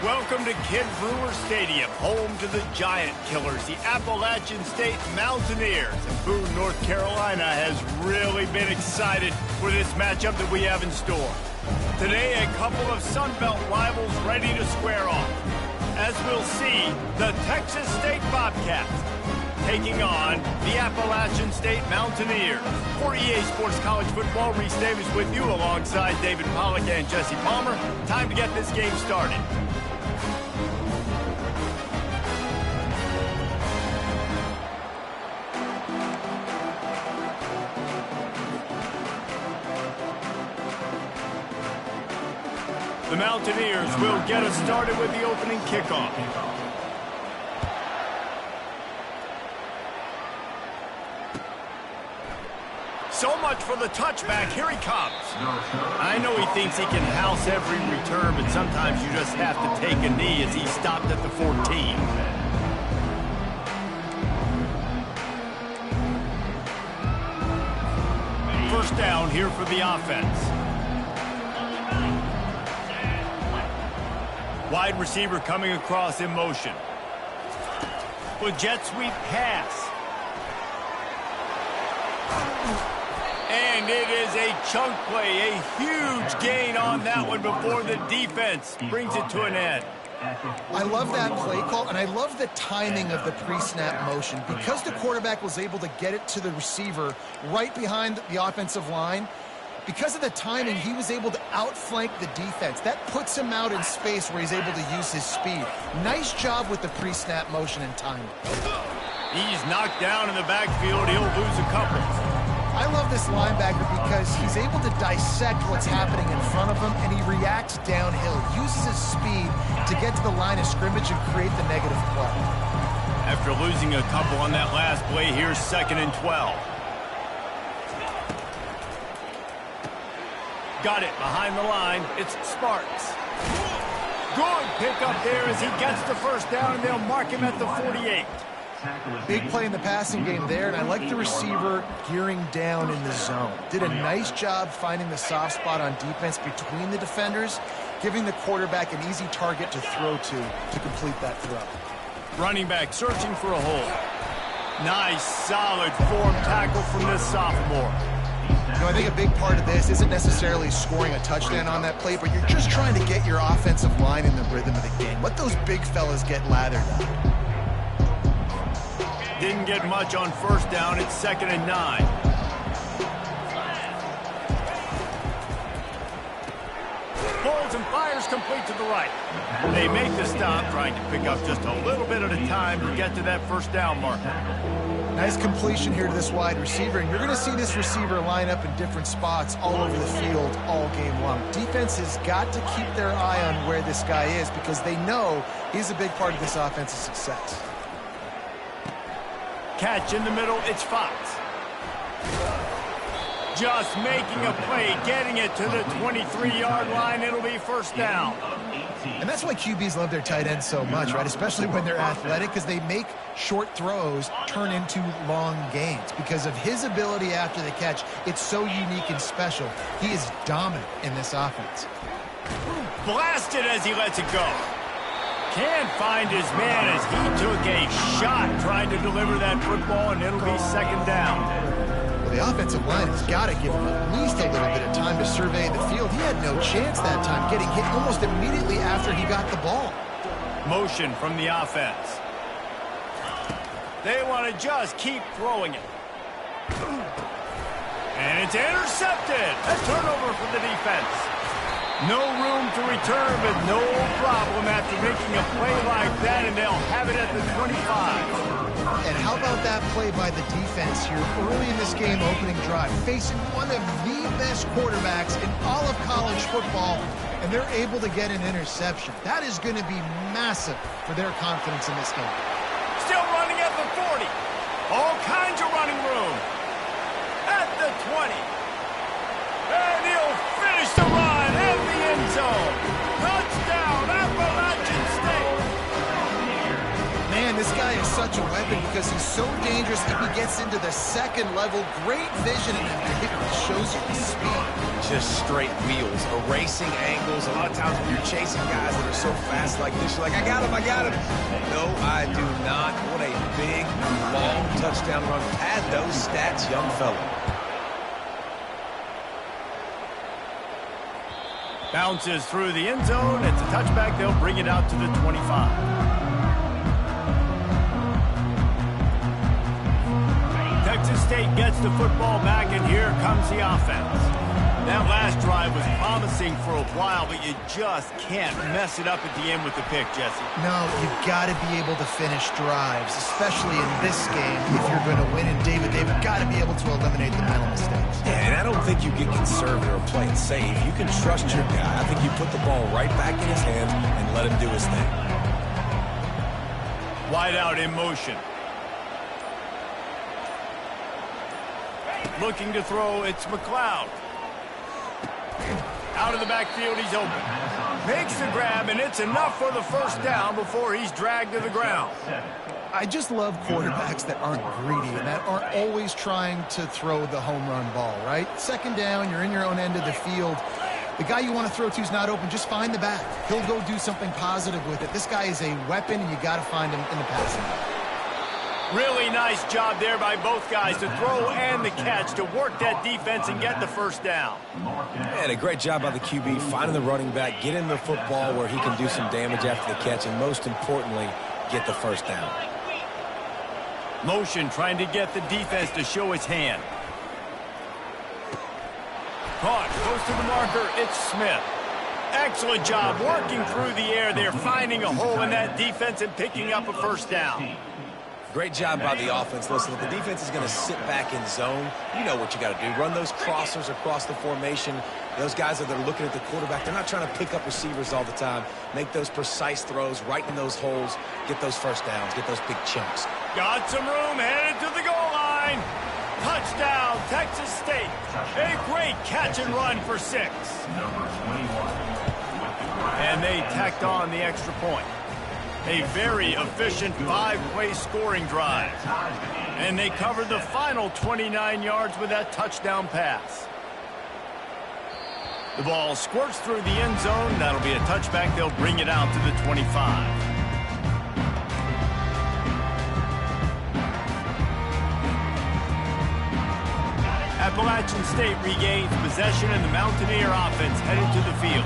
Welcome to Kid Brewer Stadium, home to the Giant Killers, the Appalachian State Mountaineers. And Boone, North Carolina has really been excited for this matchup that we have in store. Today, a couple of Sun Belt rivals ready to square off. As we'll see, the Texas State Bobcats taking on the Appalachian State Mountaineers. For EA Sports College Football, Reese Davis with you alongside David Pollack and Jesse Palmer. Time to get this game started. The Mountaineers will get us started with the opening kickoff. So much for the touchback. Here he comes. I know he thinks he can house every return, but sometimes you just have to take a knee as he stopped at the 14. First down here for the offense. Wide receiver coming across in motion. With jet sweep pass. And it is a chunk play, a huge gain on that one before the defense brings it to an end. I love that play call, and I love the timing of the pre-snap motion. Because the quarterback was able to get it to the receiver right behind the offensive line, because of the timing, he was able to outflank the defense. That puts him out in space where he's able to use his speed. Nice job with the pre-snap motion and timing. He's knocked down in the backfield. He'll lose a couple. I love this linebacker because he's able to dissect what's happening in front of him, and he reacts downhill, uses his speed to get to the line of scrimmage and create the negative play. After losing a couple on that last play, here's 2nd and 12. Got it behind the line. It's Sparks. Good pick up there as he gets the first down, and they'll mark him at the 48. Big play in the passing game there, and I like the receiver gearing down in the zone. Did a nice job finding the soft spot on defense between the defenders, giving the quarterback an easy target to throw to complete that throw. Running back searching for a hole. Nice, solid form tackle from this sophomore. You know, I think a big part of this isn't necessarily scoring a touchdown on that play, but you're just trying to get your offensive line in the rhythm of the game. Let those big fellas get lathered up. Didn't get much on first down. It's 2nd and 9. Pulls and fires complete to the right. They make the stop, trying to pick up just a little bit at a time to get to that first down marker. Nice completion here to this wide receiver, and you're going to see this receiver line up in different spots all over the field all game long. Defense has got to keep their eye on where this guy is because they know he's a big part of this offense's success. Catch in the middle, it's Fox. Just making a play, getting it to the 23-yard line. It'll be first down. And that's why QBs love their tight ends so much, right? Especially when they're athletic, because they make short throws turn into long gains. Because of his ability after the catch, it's so unique and special. He is dominant in this offense. Blasted as he lets it go. Can't find his man as he took a shot trying to deliver that football, and it'll be 2nd down. Well, the offensive line has got to give him at least a little bit of time to survey the field. He had no chance that time, getting hit almost immediately after he got the ball. Motion from the offense. They want to just keep throwing it. And it's intercepted. A turnover for the defense. No room to return, but no problem after making a play like that, and they'll have it at the 25. And how about that play by the defense here early in this game opening drive, facing one of the best quarterbacks in all of college football, and they're able to get an interception. That is going to be massive for their confidence in this game. Still running at the 40. All kinds of running room. At the 20. And he'll finish the run in the end zone. Touchdown, Appalachian State. Man, this guy is such a weapon because he's so dangerous if he gets into the second level. Great vision, and it shows you the speed. Just straight wheels, erasing angles. A lot of times when you're chasing guys that are so fast like this, you're like, I got him, I got him. No, I do not. What a big, long touchdown run. Pad those stats, young fella. Bounces through the end zone. It's a touchback. They'll bring it out to the 25. Texas State gets the football back, and here comes the offense. That last drive was promising for a while, but you just can't mess it up at the end with the pick, Jesse. No, you've got to be able to finish drives, especially in this game. If you're going to win, and they've got to be able to eliminate the mental mistakes. Yeah, and I don't think you get conservative or play it safe. You can trust your guy. I think you put the ball right back in his hands and let him do his thing. Wide out in motion. Looking to throw, it's McLeod. Out of the backfield, he's open. Makes the grab, and it's enough for the first down before he's dragged to the ground. I just love quarterbacks that aren't greedy and that aren't always trying to throw the home run ball, right? Second down, you're in your own end of the field. The guy you want to throw to is not open. Just find the back. He'll go do something positive with it. This guy is a weapon, and you got to find him in the passing game. Really nice job there by both guys, the throw and the catch, to work that defense and get the first down. And a great job by the QB, finding the running back, getting the football where he can do some damage after the catch, and most importantly, get the first down. Motion trying to get the defense to show its hand. Caught, goes to the marker, it's Smith. Excellent job working through the air there, finding a hole in that defense and picking up a first down. Great job by the offense. Listen, if the defense is going to sit back in zone, you know what you got to do. Run those crossers across the formation. Those guys that are looking at the quarterback, they're not trying to pick up receivers all the time. Make those precise throws right in those holes. Get those first downs. Get those big chunks. Got some room, headed to the goal line. Touchdown, Texas State. A great catch and run for 6. And they tacked on the extra point. A very efficient 5-play scoring drive. And they covered the final 29 yards with that touchdown pass. The ball squirts through the end zone. That'll be a touchback. They'll bring it out to the 25. Appalachian State regains possession, and the Mountaineer offense headed to the field.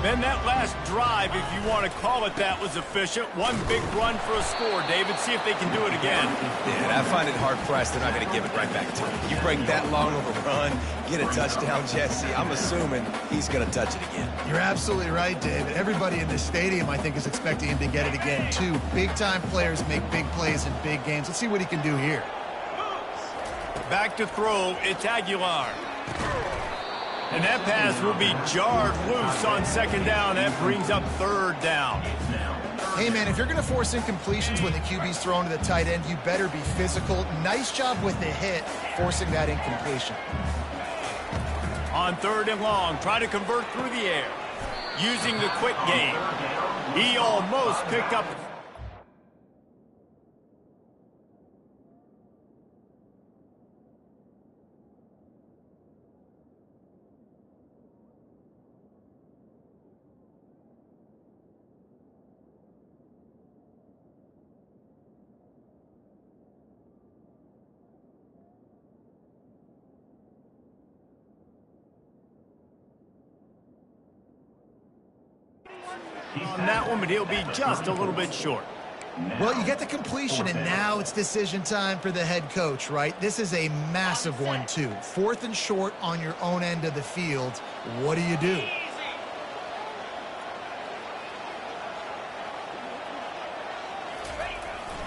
Ben, that last drive, if you want to call it that, was efficient. One big run for a score. David, see if they can do it again. Yeah, I find it hard-pressed they're not going to give it right back to him. You break that long of a run, get a touchdown, Jesse, I'm assuming he's going to touch it again. You're absolutely right, David. Everybody in this stadium, I think, is expecting him to get it again, too. Big-time players make big plays in big games. Let's see what he can do here. Back to throw, it's Aguilar. And that pass will be jarred loose on second down. That brings up third down. Hey, man, if you're going to force incompletions when the QB's thrown to the tight end, you better be physical. Nice job with the hit, forcing that incompletion. On third and long, try to convert through the air. Using the quick game. He almost picked up. On that one, but he'll be just a little bit short. Well, you get the completion, and now it's decision time for the head coach, right? This is a massive one, too. 4th and short on your own end of the field. What do you do?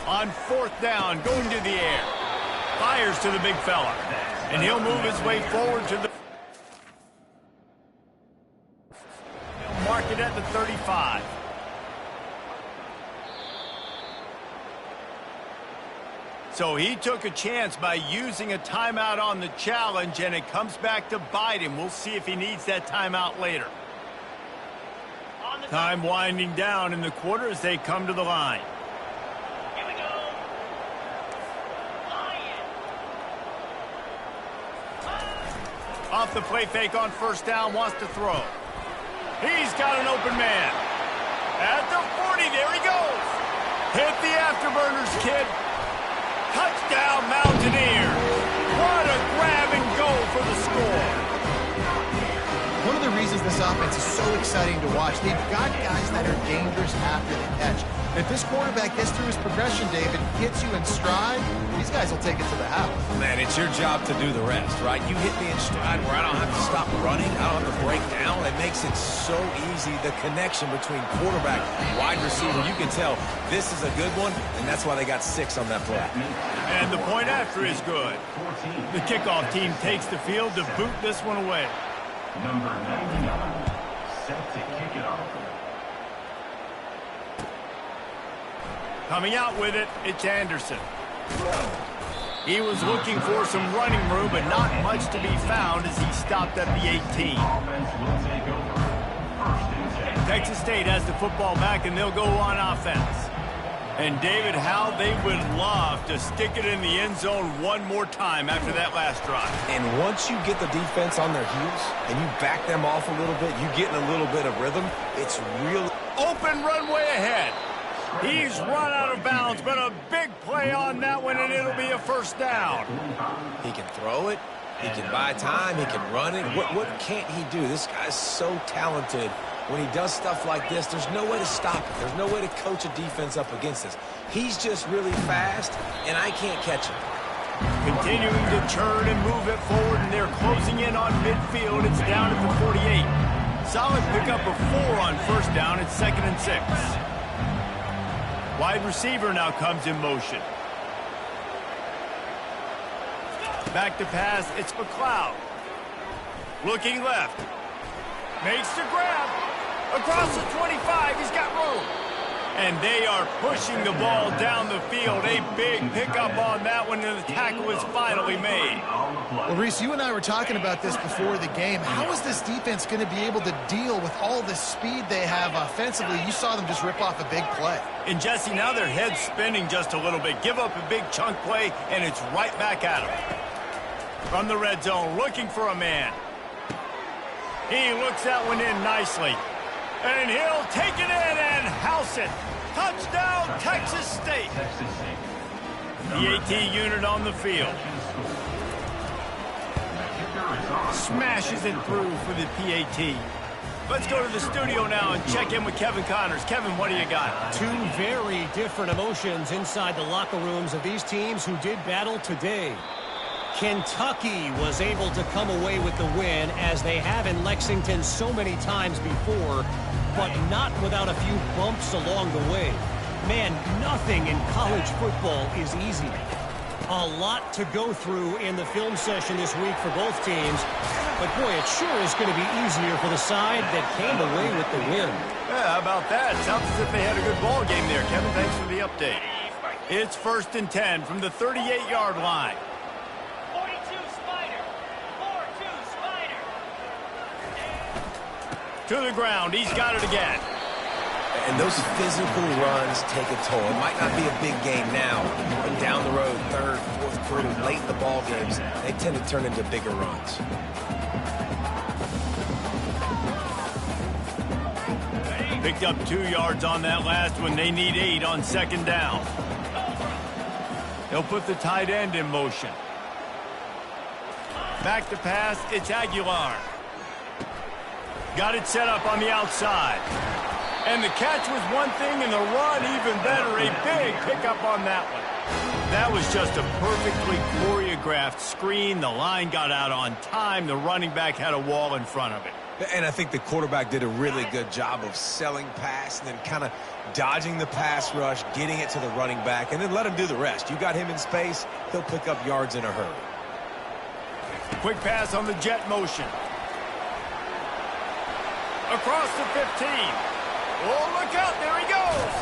On 4th down, going to the air. Fires to the big fella. And he'll move his way forward to the... Mark it at the 35. So he took a chance by using a timeout on the challenge, and it comes back to bite him. We'll see if he needs that timeout later. Time winding down in the quarter as they come to the line. Off the play fake on first down, wants to throw. He's got an open man. At the 40, there he goes. Hit the afterburners, kid. Touchdown, Mountaineers. What a grab and go for the score. One of the reasons this offense is so exciting to watch, they've got guys that are dangerous after the catch. If this quarterback gets through his progression, David, hits you in stride, these guys will take it to the house. Man, it's your job to do the rest, right? You hit me in stride where I don't have to stop running. I don't have to break down. It makes it so easy. The connection between quarterback and wide receiver, you can tell this is a good one, and that's why they got 6 on that play. And the point after is good. The kickoff team takes the field to boot this one away. Number 99, set to kick it off. Coming out with it, it's Anderson. He was looking for some running room, but not much to be found as he stopped at the 18. Texas State has the football back, and they'll go on offense. And, David, how they would love to stick it in the end zone one more time after that last drive. And once you get the defense on their heels and you back them off a little bit, you get in a little bit of rhythm, it's real. Open runway ahead. He's run out of bounds, but a big play on that one, and it'll be a first down. He can throw it. He can buy time. He can run it. What can't he do? This guy's so talented. When he does stuff like this, there's no way to stop it. There's no way to coach a defense up against this. He's just really fast, and I can't catch him. Continuing to churn and move it forward, and they're closing in on midfield. It's down at the 48. Solid pickup of 4 on first down. It's 2nd and 6. Wide receiver now comes in motion. Back to pass, it's McLeod. Looking left. Makes the grab. Across the 25, he's got room. And they are pushing the ball down the field. A big pickup on that one, and the tackle is finally made. Well, Reese, you and I were talking about this before the game. How is this defense going to be able to deal with all the speed they have offensively? You saw them just rip off a big play. And, Jesse, now their head's spinning just a little bit. Give up a big chunk play, and it's right back at them. From the red zone, looking for a man. He looks that one in nicely. And he'll take it in and house it. Touchdown, Texas State. The AT unit on the field. Smashes it through for the PAT. Let's go to the studio now and check in with Kevin Connors. Kevin, what do you got? 2 very different emotions inside the locker rooms of these teams who did battle today. Kentucky was able to come away with the win, as they have in Lexington so many times before, but not without a few bumps along the way. Man, nothing in college football is easy. A lot to go through in the film session this week for both teams, but boy, it sure is going to be easier for the side that came away with the win. Yeah, how about that? Sounds as if they had a good ball game there, Kevin. Thanks for the update. It's 1st and 10 from the 38-yard line. To the ground. He's got it again. And those physical runs take a toll. It might not be a big game now, but down the road, 3rd, 4th quarter, late in the ball games, they tend to turn into bigger runs. Picked up 2 yards on that last one. They need 8 on 2nd down. They'll put the tight end in motion. Back to pass. It's Aguilar. Got it set up on the outside. And the catch was one thing, and the run even better. A big pickup on that one. That was just a perfectly choreographed screen. The line got out on time. The running back had a wall in front of it. And I think the quarterback did a really good job of selling pass and then kind of dodging the pass rush, getting it to the running back, and then let him do the rest. You got him in space, he'll pick up yards in a hurry. Quick pass on the jet motion. Across the 15. Oh, look out. There he goes.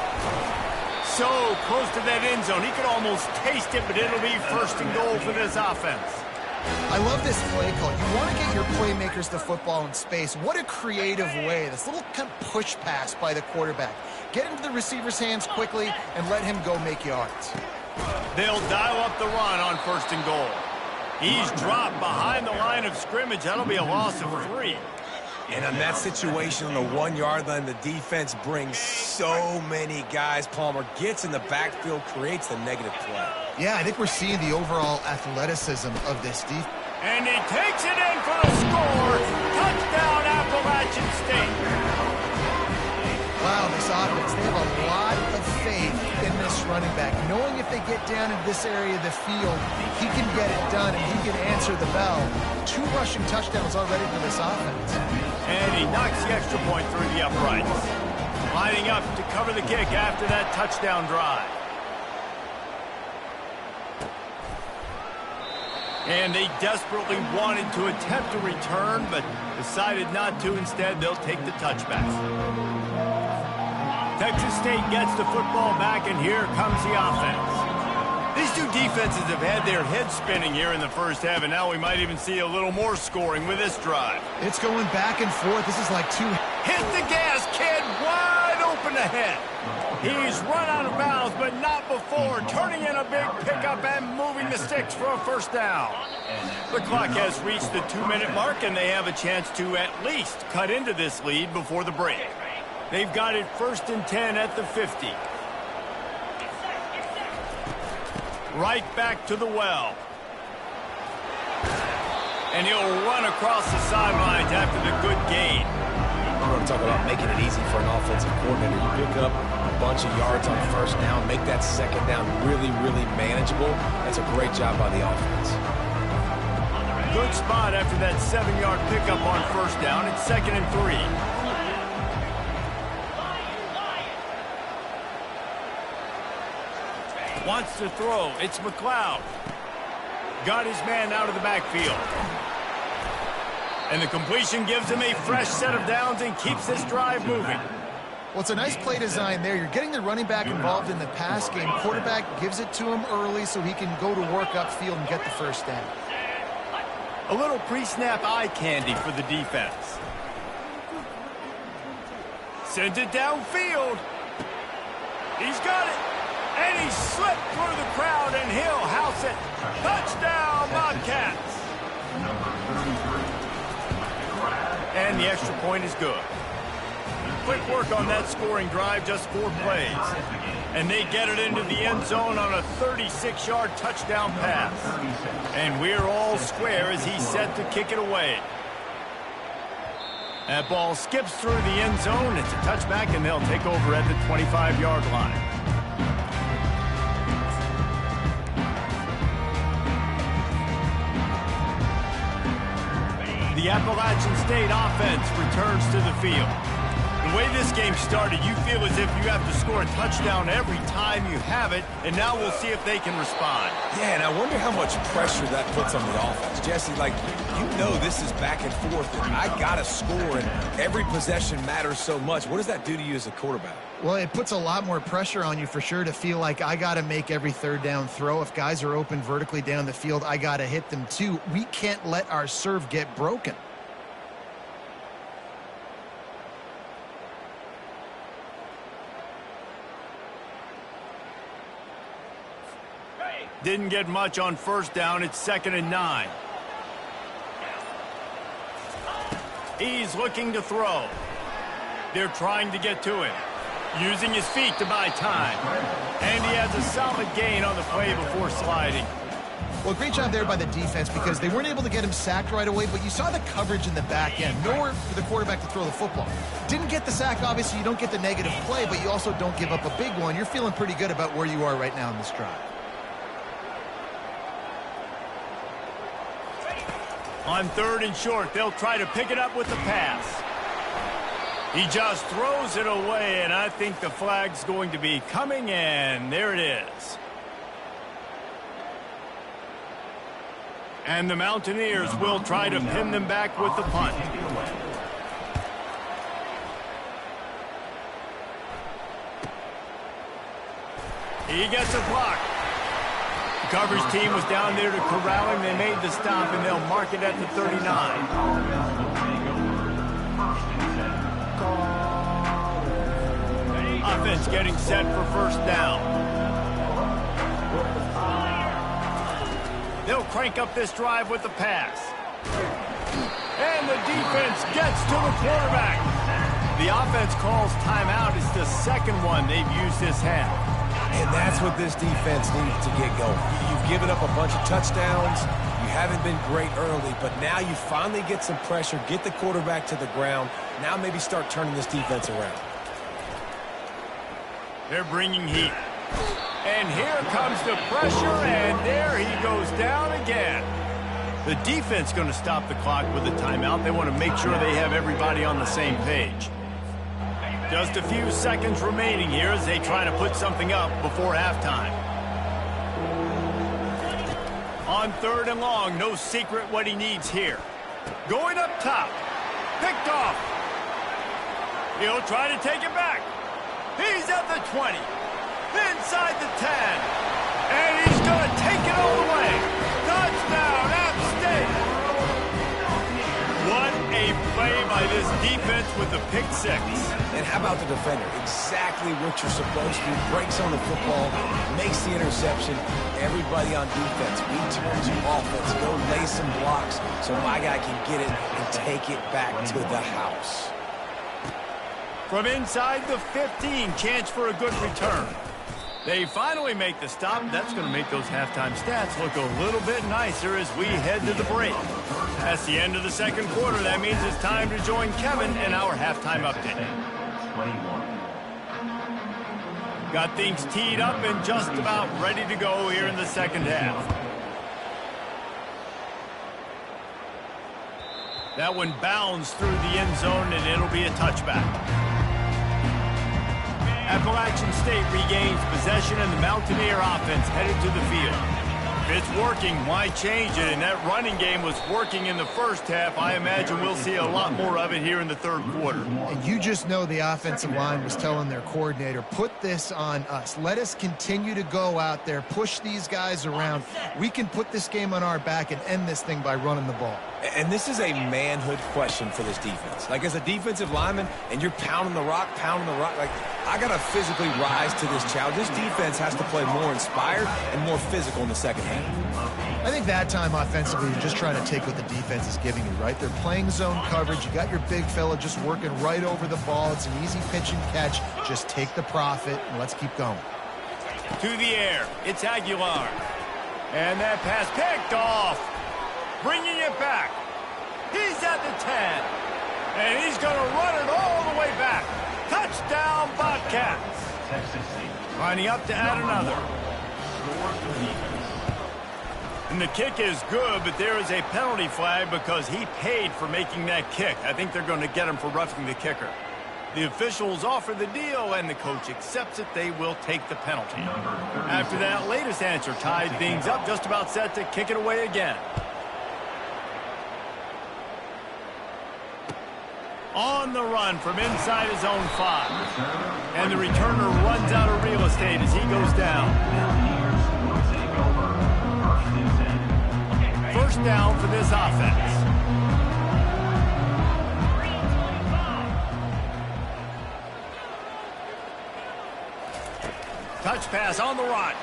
So close to that end zone. He could almost taste it, but it'll be 1st and goal for this offense. I love this play call. You want to get your playmakers the football in space. What a creative way. This little kind of push pass by the quarterback. Get into the receiver's hands quickly and let him go make yards. They'll dial up the run on 1st and goal. He's dropped behind the line of scrimmage. That'll be a loss of 3. And on that situation on the 1-yard line, the defense brings so many guys. Palmer gets in the backfield, creates the negative play. Yeah, I think we're seeing the overall athleticism of this defense. And he takes it in for the score. Touchdown, Appalachian State. Wow, this offense, they have a lot of faith in this running back. Knowing if they get down into this area of the field, he can get it done and he can answer the bell. 2 rushing touchdowns already for this offense. And he knocks the extra point through the uprights. Lining up to cover the kick after that touchdown drive. And they desperately wanted to attempt a return, but decided not to. Instead, they'll take the touchback. Texas State gets the football back, and here comes the offense. These two defenses have had their heads spinning here in the first half, and now we might even see a little more scoring with this drive. It's going back and forth. This is like 2. Hit the gas, kid. Wide open ahead. He's run out of bounds, but not before. Turning in a big pickup and moving the sticks for a first down. The clock has reached the 2-minute mark, and they have a chance to at least cut into this lead before the break. They've got it 1st and 10 at the 50. Right back to the well. And he'll run across the sidelines after the good gain. We're going to talk about making it easy for an offensive coordinator. You pick up a bunch of yards on 1st down, make that 2nd down really, really manageable. That's a great job by the offense. Good spot after that 7-yard pickup on 1st down. It's 2nd and 3. Wants to throw. It's McLeod. Got his man out of the backfield. And the completion gives him a fresh set of downs and keeps this drive moving. Well, it's a nice play design there. You're getting the running back involved in the pass game. Quarterback gives it to him early so he can go to work upfield and get the first down. A little pre-snap eye candy for the defense. Sends it downfield. He's got it. And he slipped through the crowd, and he'll house it. Touchdown, Bobcats. And the extra point is good. Quick work on that scoring drive, just 4 plays. And they get it into the end zone on a 36-yard touchdown pass. And we're all square as he's set to kick it away. That ball skips through the end zone. It's a touchback, and they'll take over at the 25-yard line. The Appalachian State offense returns to the field. The way this game started, you feel as if you have to score a touchdown every time you have it, and now we'll see if they can respond. Yeah, and I wonder how much pressure that puts on the offense. Jesse, like, you know this is back and forth, and I got to score, and every possession matters so much. What does that do to you as a quarterback? Well, it puts a lot more pressure on you for sure to feel like I got to make every 3rd down throw. If guys are open vertically down the field, I got to hit them too. We can't let our serve get broken. Didn't get much on 1st down. It's 2nd and 9. He's looking to throw. They're trying to get to him. Using his feet to buy time. And he has a solid gain on the play before sliding. Well, great job there by the defense because they weren't able to get him sacked right away, but you saw the coverage in the back end. Nowhere for the quarterback to throw the football. Didn't get the sack, obviously. You don't get the negative play, but you also don't give up a big one. You're feeling pretty good about where you are right now in this drive. On 3rd and short, they'll try to pick it up with the pass. He just throws it away, and I think the flag's going to be coming, and there it is. And the Mountaineers will try to pin them back with the punt. He gets a block. The coverage team was down there to corral him. They made the stop, and they'll mark it at the 39. Offense getting set for 1st down. They'll crank up this drive with the pass. And the defense gets to the quarterback. The offense calls timeout. It's the second one they've used this half. And that's what this defense needs to get going. You've given up a bunch of touchdowns. You haven't been great early, but now you finally get some pressure, get the quarterback to the ground. Now maybe start turning this defense around. They're bringing heat. And here comes the pressure, and there he goes down again. The defense going to stop the clock with a timeout. They want to make sure they have everybody on the same page. Just a few seconds remaining here as they try to put something up before halftime. On 3rd and long, no secret what he needs here. Going up top. Picked off. He'll try to take it back. He's at the 20. Inside the 10. And he's going to take it all the way. Touchdown, App State. What a play by this defense with the pick 6. And how about the defender? Exactly what you're supposed to do. Breaks on the football, makes the interception. Everybody on defense, we turn to offense. Go lay some blocks so my guy can get it and take it back to the house. From inside the 15, chance for a good return. They finally make the stop. That's going to make those halftime stats look a little bit nicer as we head to the break. That's the end of the second quarter. That means it's time to join Kevin in our halftime update. 21. Got things teed up and just about ready to go here in the second half. That one bounds through the end zone, and it'll be a touchback. Appalachian State regains possession, and the Mountaineer offense headed to the field. If it's working, why change it? And that running game was working in the first half. I imagine we'll see a lot more of it here in the third quarter. And you just know the offensive line was telling their coordinator, put this on us. Let us continue to go out there, push these guys around. We can put this game on our back and end this thing by running the ball. And this is a manhood question for this defense. Like, as a defensive lineman, and you're pounding the rock, like, I got to physically rise to this challenge. This defense has to play more inspired and more physical in the second half. I think that time offensively, you're just trying to take what the defense is giving you, right? They're playing zone coverage. You got your big fella just working right over the ball. It's an easy pitch and catch. Just take the profit, and let's keep going. To the air, it's Aguilar. And that pass picked off. Bringing it back. He's at the 10. And he's going to run it all the way back. Touchdown, Bobcats. Texas State. Lining up to add another. And the kick is good, but there is a penalty flag because he paid for making that kick. I think they're going to get him for roughing the kicker. The officials offer the deal, and the coach accepts it. They will take the penalty. After that latest answer tied things up, just about set to kick it away again. On the run from inside his own 5. And the returner runs out of real estate as he goes down. First down for this offense. Touch pass on the run.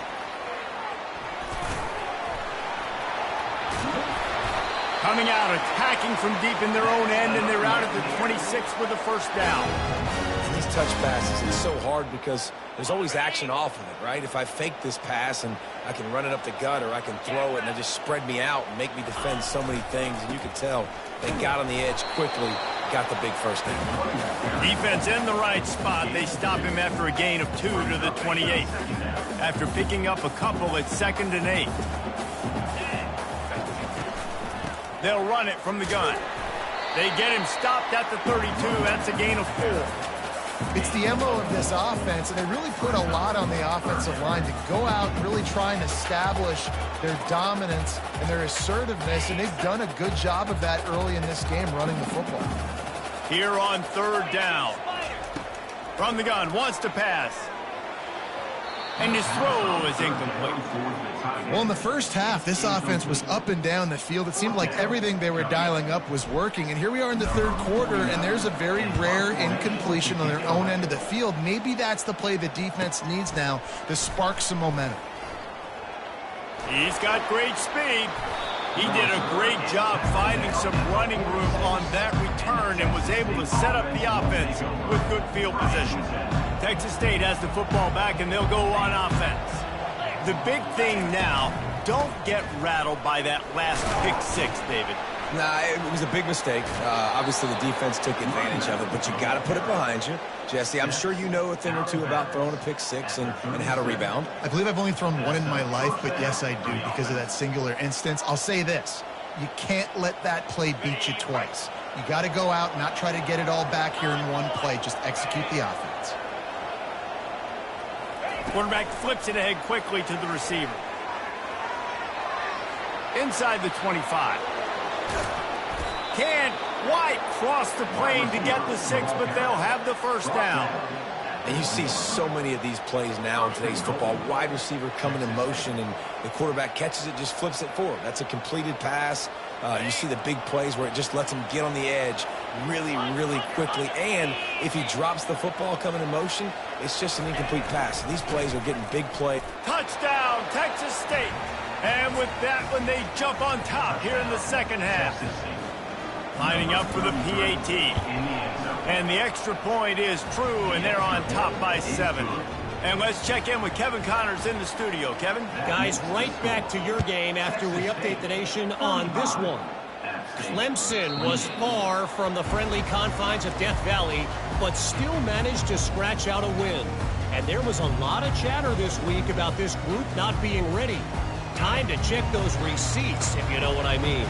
Coming out, attacking from deep in their own end, and they're out at the 26 with the first down. And these touch passes, it's so hard because there's always action off of it, right? If I fake this pass and I can run it up the gut, or I can throw it and it just spread me out and make me defend so many things, and you can tell they got on the edge quickly, got the big first down. Defense in the right spot. They stop him after a gain of 2 to the 28. After picking up a couple at 2nd and 8. They'll run it from the gun. They get him stopped at the 32. That's a gain of 4. It's the MO of this offense, and they really put a lot on the offensive line to go out and really try and establish their dominance and their assertiveness, and they've done a good job of that early in this game running the football. Here on 3rd down. From the gun, wants to pass. And his throw is incomplete. Well, in the first half, this offense was up and down the field. It seemed like everything they were dialing up was working. And here we are in the third quarter, and there's a very rare incompletion on their own end of the field. Maybe that's the play the defense needs now to spark some momentum. He's got great speed. He did a great job finding some running room on that return and was able to set up the offense with good field position. Texas State has the football back, and they'll go on offense. The big thing now, don't get rattled by that last pick six, David. Nah, it was a big mistake. Obviously, the defense took advantage of it, but you got to put it behind you. Jesse, I'm sure you know a thing or two about throwing a pick six and how to rebound. I believe I've only thrown one in my life, but yes, I do because of that singular instance. I'll say this. You can't let that play beat you twice. You got to go out and not try to get it all back here in one play. Just execute the offense. Quarterback flips it ahead quickly to the receiver. Inside the 25. Can't quite cross the plane to get the 6, but they'll have the first down. And you see so many of these plays now in today's football. Wide receiver coming in motion, and the quarterback catches it, just flips it forward. That's a completed pass. You see the big plays where it just lets him get on the edge really, really quickly. And if he drops the football coming in motion, it's just an incomplete pass. These plays are getting big play. Touchdown, Texas State. And with that one, they jump on top here in the second half. Lining up for the PAT. And the extra point is true, and they're on top by 7. And let's check in with Kevin Connors in the studio. Kevin? Guys, right back to your game after we update the nation on this one. Clemson was far from the friendly confines of Death Valley, but still managed to scratch out a win. And there was a lot of chatter this week about this group not being ready. Time to check those receipts, if you know what I mean.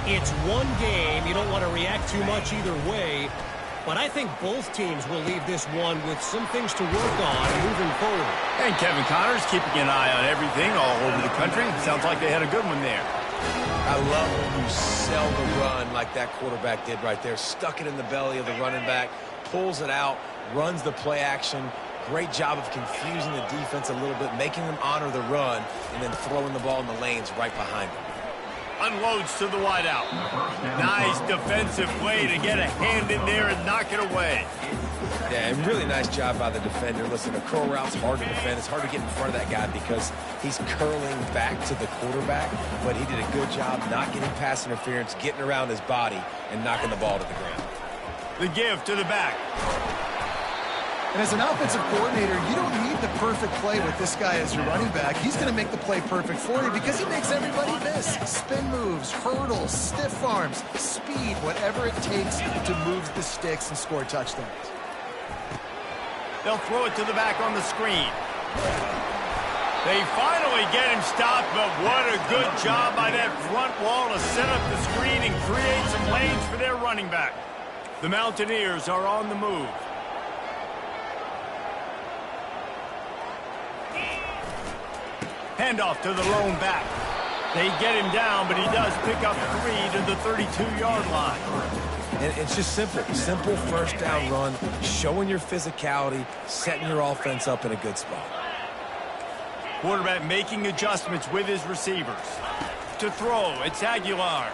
It's one game. You don't want to react too much either way. But I think both teams will leave this one with some things to work on moving forward. And Kevin Connors keeping an eye on everything all over the country. Sounds like they had a good one there. I love when you sell the run like that quarterback did right there. Stuck it in the belly of the running back, pulls it out, runs the play action. Great job of confusing the defense a little bit, making them honor the run, and then throwing the ball in the lanes right behind them. Unloads to the wideout. Nice defensive play to get a hand in there and knock it away. Yeah, and really nice job by the defender. Listen, a curl route's hard to defend. It's hard to get in front of that guy because he's curling back to the quarterback, but he did a good job not getting pass interference, getting around his body, and knocking the ball to the ground. The give to the back. And as an offensive coordinator, you don't need the perfect play with this guy as your running back. He's going to make the play perfect for you because he makes everybody miss. Spin moves, hurdles, stiff arms, speed, whatever it takes to move the sticks and score touchdowns. They'll throw it to the back on the screen. They finally get him stopped, but what a good job by that front wall to set up the screen and create some lanes for their running back. The Mountaineers are on the move. Handoff to the lone back. They get him down, but he does pick up 3 to the 32-yard line. And it's just simple. Simple first down run, showing your physicality, setting your offense up in a good spot. Quarterback making adjustments with his receivers. To throw, it's Aguilar.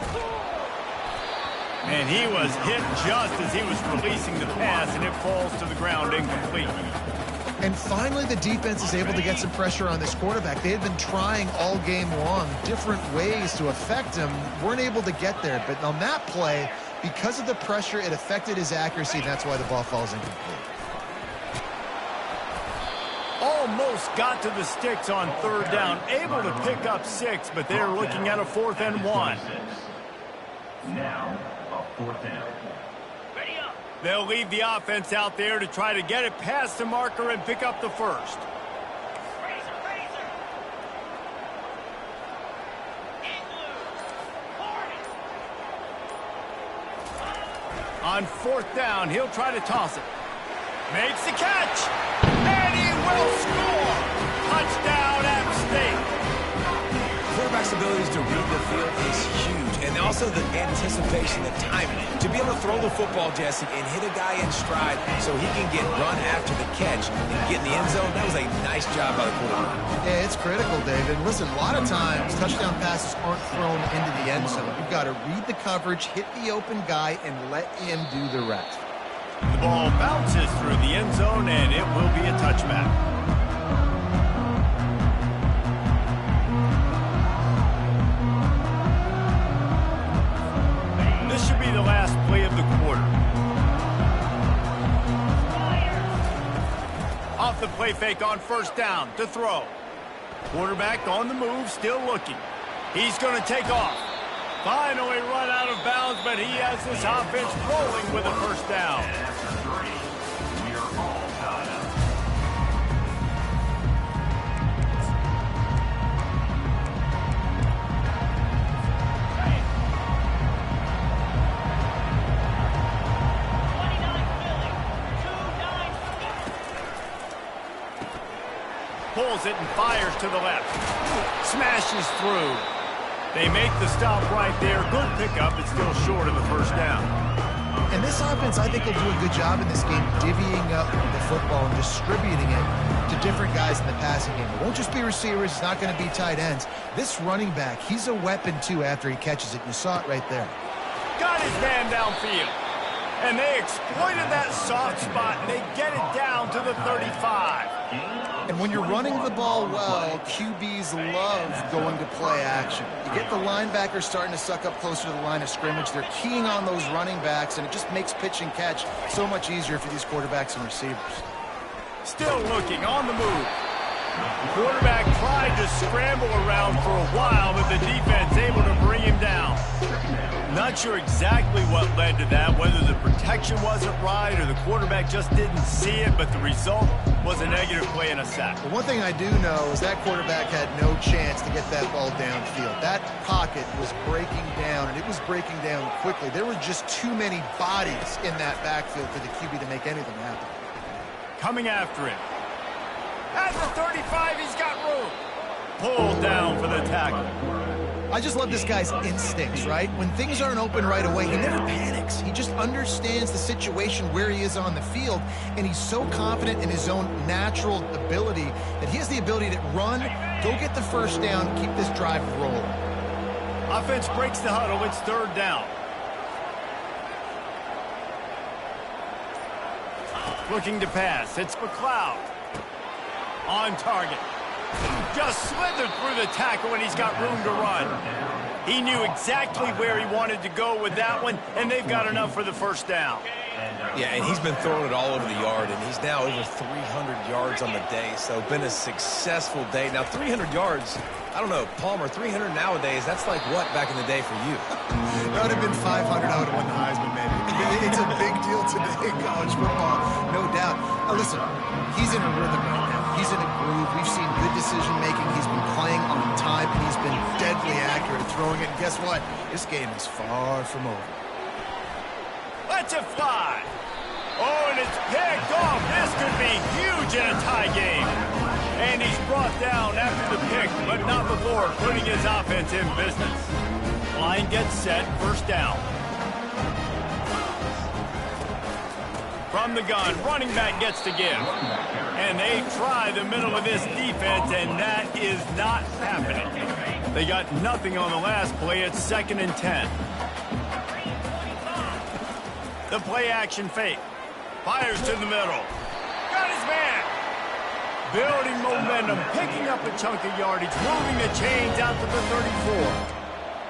And he was hit just as he was releasing the pass, and it falls to the ground incomplete. And finally, the defense is able to get some pressure on this quarterback. They had been trying all game long different ways to affect him. Weren't able to get there. But on that play, because of the pressure, it affected his accuracy, and that's why the ball falls incomplete. Almost got to the sticks on third down. Able to pick up 6, but they're looking at a 4th and 1. Now, a 4th down. They'll leave the offense out there to try to get it past the marker and pick up the first. On 4th down, he'll try to toss it. Makes the catch, and he will score. Touchdown, App State. Quarterback's abilities to read the field is huge, and also the anticipation, the timing. To be able to throw the football, Jesse, and hit a guy in stride so he can get run after the catch and get in the end zone, that was a nice job by the quarterback. Yeah, it's critical, David. Listen, a lot of times touchdown passes aren't thrown into the end zone. You've got to read the coverage, hit the open guy, and let him do the rest. The ball bounces through the end zone, and it will be a touchback. play fake on first down to throw. Quarterback on the move, still looking. He's going to take off. Finally run out of bounds, but he has this offense rolling with a first down. We are all tied up. Pulls it and fires to the left. Smashes through. They make the stop right there. Good pickup. It's still short of the first down. And this offense, I think, will do a good job in this game divvying up the football and distributing it to different guys in the passing game. It won't just be receivers. It's not going to be tight ends. This running back, he's a weapon, too, after he catches it. You saw it right there. Got his man downfield. And they exploited that soft spot, and they get it down to the 35. And when you're running the ball well, QBs love going to play action. You get the linebackers starting to suck up closer to the line of scrimmage. They're keying on those running backs, and it just makes pitch and catch so much easier for these quarterbacks and receivers. Still looking on the move. Quarterback tried to scramble around for a while, but the defense able to bring him down. Not sure exactly what led to that, whether the protection wasn't right or the quarterback just didn't see it, but the result was a negative play and a sack. But one thing I do know is that quarterback had no chance to get that ball downfield. That pocket was breaking down, and it was breaking down quickly. There were just too many bodies in that backfield for the QB to make anything happen. Coming after him. At the 35, he's got room. Pulled down for the tackle. I just love this guy's instincts, right? When things aren't open right away, he never panics. He just understands the situation where he is on the field, and he's so confident in his own natural ability that he has the ability to run, go get the first down, keep this drive rolling. Offense breaks the huddle. It's third down. Looking to pass. It's McLeod. On target. Just slithered through the tackle, and he's got room to run. He knew exactly where he wanted to go with that one, and they've got enough for the first down. Yeah, and he's been throwing it all over the yard, and he's now over 300 yards on the day, so been a successful day. Now, 300 yards, I don't know, Palmer, 300 nowadays, that's like what back in the day for you? That would have been 500. I would have won the Heisman, maybe. It's a big deal today in college football, no doubt. Listen, he's in a rhythm right now. He's in a groove. We've seen good decision-making. He's been playing on time, and he's been deadly accurate at throwing it. And guess what? This game is far from over. Let's it fly. Oh, and it's picked off. This could be huge in a tie game. And he's brought down after the pick, but not before putting his offense in business. Line gets set, first down. From the gun, running back gets to give. And they try the middle of this defense, and that is not happening. They got nothing on the last play. It's 2nd and 10. The play action fake. Fires to the middle. Got his man. Building momentum, picking up a chunk of yardage, moving the chains out to the 34.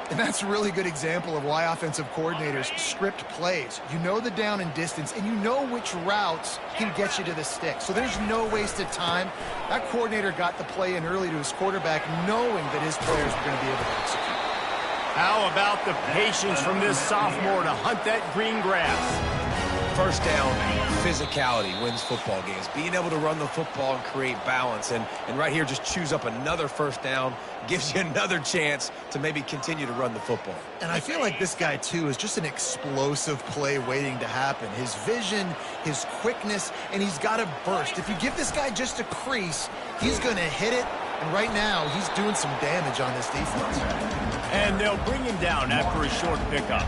And that's a really good example of why offensive coordinators script plays. You know the down and distance, and you know which routes can get you to the stick. So there's no wasted time. That coordinator got the play in early to his quarterback, knowing that his players were going to be able to execute. How about the patience from this sophomore to hunt that green grass? First down, physicality wins football games. Being able to run the football and create balance. And right here, just choose up another first down, gives you another chance to maybe continue to run the football. And I feel like this guy, too, is just an explosive play waiting to happen. His vision, his quickness, and he's got a burst. If you give this guy just a crease, he's going to hit it. And right now, he's doing some damage on this defense. And they'll bring him down after a short pickup.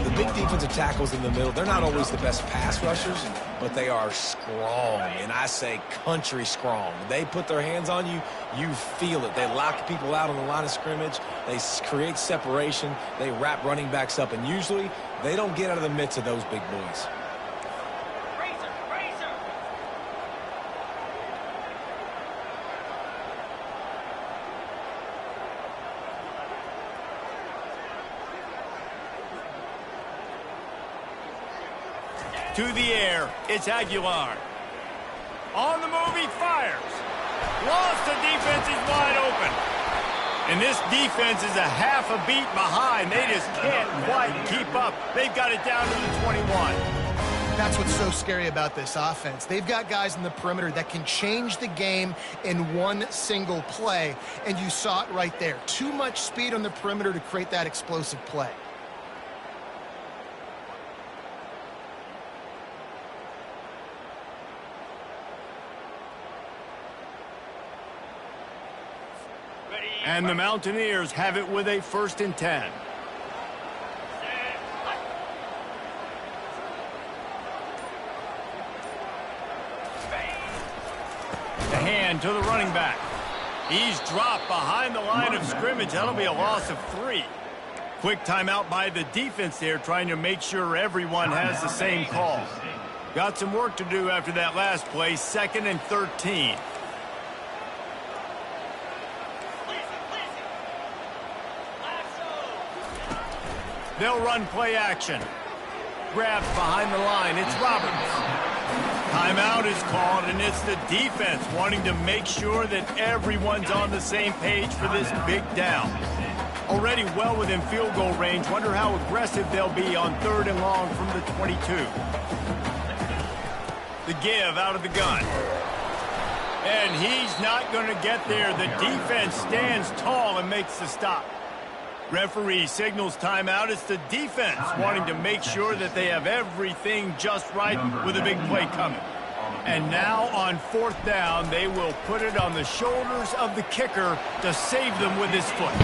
The big defensive tackles in the middle, they're not always the best pass rushers, but they are strong, and I say country strong. They put their hands on you, you feel it. They lock people out on the line of scrimmage. They create separation. They wrap running backs up, and usually they don't get out of the midst of those big boys. To the air, it's Aguilar. On the move, he fires. Lost the defense, he's wide open. And this defense is a half a beat behind. They just can't quite keep up. They've got it down to the 21. That's what's so scary about this offense. They've got guys in the perimeter that can change the game in one single play, and you saw it right there. Too much speed on the perimeter to create that explosive play. And the Mountaineers have it with a 1st and 10. The hand to the running back. He's dropped behind the line of scrimmage. That'll be a loss of 3. Quick timeout by the defense there, trying to make sure everyone has the same call. Got some work to do after that last play, 2nd and 13. They'll run play action. Grabs behind the line. It's Roberts. Timeout is called, and it's the defense wanting to make sure that everyone's on the same page for this big down. Already well within field goal range. Wonder how aggressive they'll be on 3rd and long from the 22. The give out of the gun. And he's not going to get there. The defense stands tall and makes the stop. Referee signals timeout. It's the defense wanting to make sure that they have everything just right with a big play coming. And now on 4th down, they will put it on the shoulders of the kicker to save them with his foot.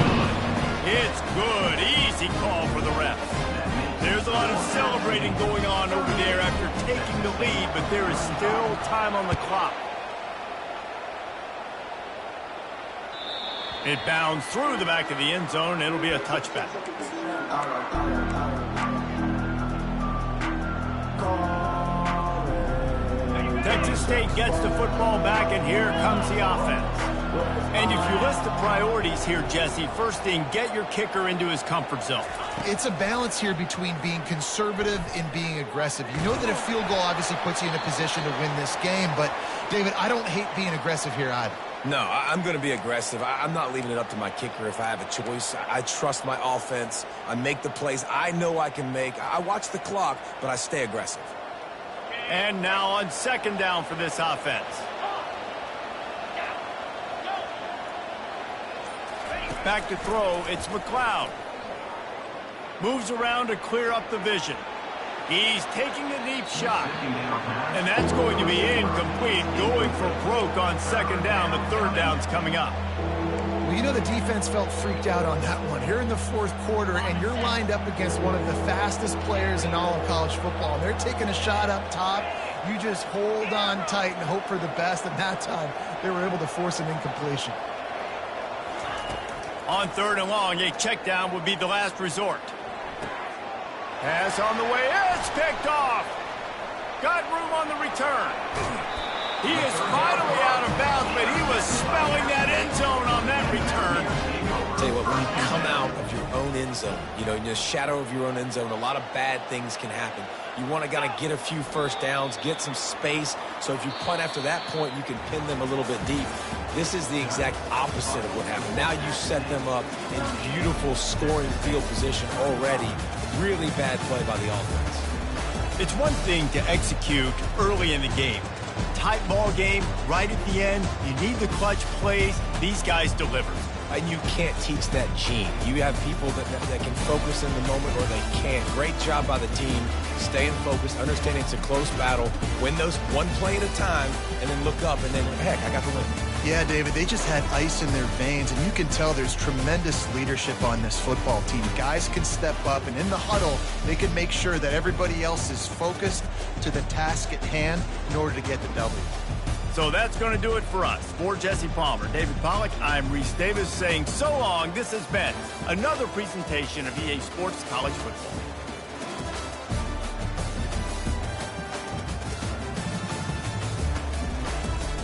It's good. Easy call for the refs. There's a lot of celebrating going on over there after taking the lead, but there is still time on the clock. It bounds through the back of the end zone. It'll be a touchback. Texas State gets the football back, and here comes the offense. And if you list the priorities here, Jesse, first thing, get your kicker into his comfort zone. It's a balance here between being conservative and being aggressive. You know that a field goal obviously puts you in a position to win this game, but, David, I don't hate being aggressive here either. No, I'm going to be aggressive. I'm not leaving it up to my kicker if I have a choice. I trust my offense. I make the plays I know I can make. I watch the clock, but I stay aggressive. And now on 2nd down for this offense. Back to throw, it's McLeod. Moves around to clear up the vision. He's taking a deep shot. And that's going to be incomplete. Going for broke on 2nd down. The 3rd down's coming up. Well, you know the defense felt freaked out on that one. Here in the 4th quarter, and you're lined up against one of the fastest players in all of college football. And they're taking a shot up top. You just hold on tight and hope for the best. And that time, they were able to force an incompletion. On 3rd and long, a check down would be the last resort. Pass on the way. It's picked off. Got room on the return. He is finally out of bounds, but he was smelling that end zone on that return. Tell you what, when you come out of your own end zone, you know, in the shadow of your own end zone, a lot of bad things can happen. You want to kind of get a few first downs, get some space, so if you punt after that point, you can pin them a little bit deep. This is the exact opposite of what happened. Now you set them up in beautiful scoring field position already. Really bad play by the offense. It's one thing to execute early in the game. Tight ball game, right at the end, you need the clutch plays. These guys deliver. And you can't teach that gene. You have people that can focus in the moment or they can't. Great job by the team, staying focused, understanding it's a close battle, win those one play at a time, and then look up and then, heck, I got the win. Yeah, David, they just had ice in their veins, and you can tell there's tremendous leadership on this football team. Guys can step up, and in the huddle, they can make sure that everybody else is focused to the task at hand in order to get the W. So that's going to do it for us. For Jesse Palmer, David Pollack, I'm Reese Davis saying so long. This has been another presentation of EA Sports College Football.